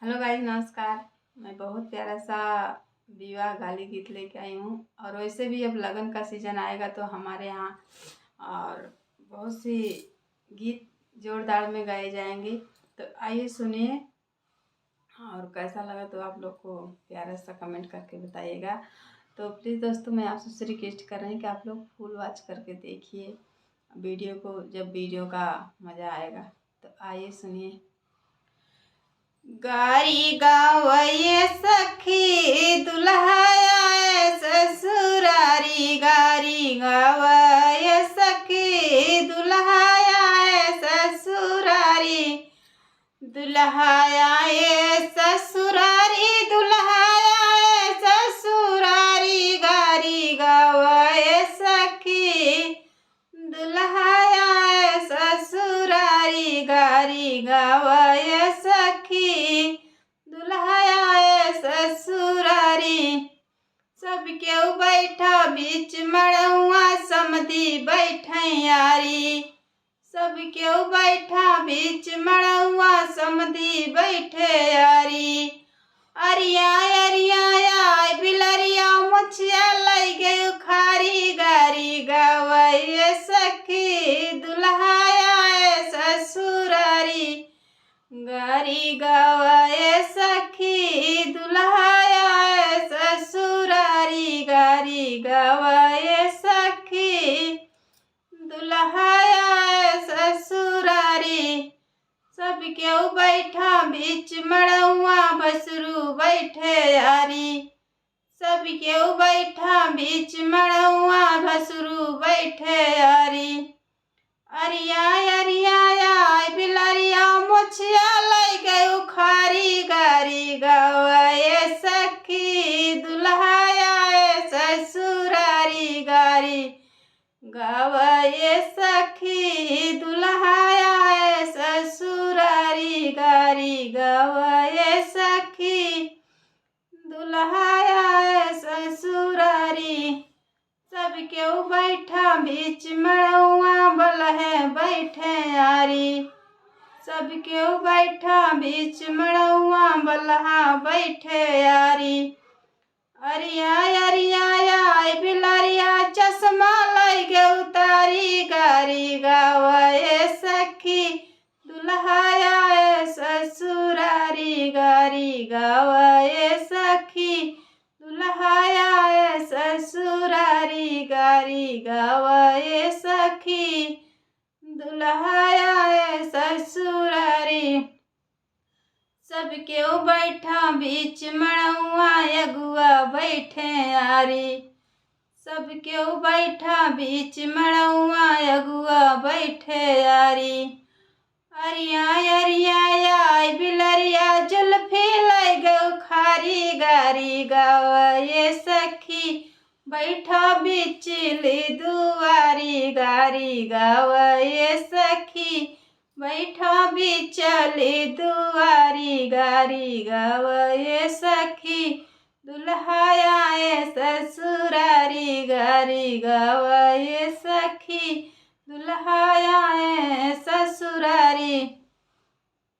Hello guys, नमस्कार। मैं बहुत प्यारा सा विवाह गाली गीत लेके आई हूँ। और वैसे भी अब लगन का सीज़न आएगा तो हमारे यहाँ और बहुत सी गीत जोरदार में गाए जाएंगे। तो आइए सुनिए, और कैसा लगा तो आप लोग को प्यारा सा कमेंट करके बताइएगा। तो प्लीज़ दोस्तों, मैं आपसे से रिक्वेस्ट कर रही हूँ कि आप लोग फुल वॉच करके देखिए वीडियो को, जब वीडियो का मज़ा आएगा। तो आइए सुनिए। गारी गावये सखी दुल्हा आए ससुरारी, गारी गावये सखी दुल्हा आए ससुरारी, दुल्हा आए ससुरारी, दुल्हा आए ससुरारी, गारी गावये सखी दुल्हा आए ससुरारी, गारी गावये सखी दुल्हा आए ससुरारी। सब केहू बैठा बीच मड़उआ, समधी बैठे यारी, सब केहू बैठा बीच मड़उआ, समधी बैठे यारी। अरिया अरिया आय बिलरिया मुछिया लई गई खारी, गारी गावये सखी दुल्हा आए ससुरारी, गारी गावये सखी दुल्हा आए ससुरारी, गारी गावये सखी दुल्हा आए ससुरारी। सब केहू बैठा बीच मड़उआ, बसरू बैठे यारी, सब केहू बैठा बीच मड़उआ, बसरू बैठे यारी। अरिया अरिया आय बिलरिया मुछिया लई गई खारी, गारी गावये सखी दुल्हा आए ससुरारी, गारी गावये सखी दुल्हा आए ससुरारी, गारी गावये सखी दुल्हा आए ससुरारी। सब केहू बैठा बीच मड़उआ, बलहे बैठे यारी, सब केहू बैठा बीच मड़उआ, बलहा बैठे यारी। अरिया अरिया आय बिलरिया चश्मा लई गे उतारी, गारी गावये सखी दुल्हा आए ससुरारी, गारी गावये सखी दुल्हा आए ससुरारी, गारी गावये सखी दुल्हा आए ससुरारी। सब केहू बैठा बीच मड़उआ, अगुआ बैठे यारी, सब केहू बैठा बीच मड़उआ, अगुआ बैठे यारी। अरिया अरिया आय बिलरिया जुल्फी लई गई खारी, गारी गावये सखी बैठा बिचली दुआरी, गारी गावये सखी बैठा बिचली दुआरी, गारी गावये सखी दुल्हा आए ससुरारी, गारी गावये सखी दुल्हा आए ससुरारी।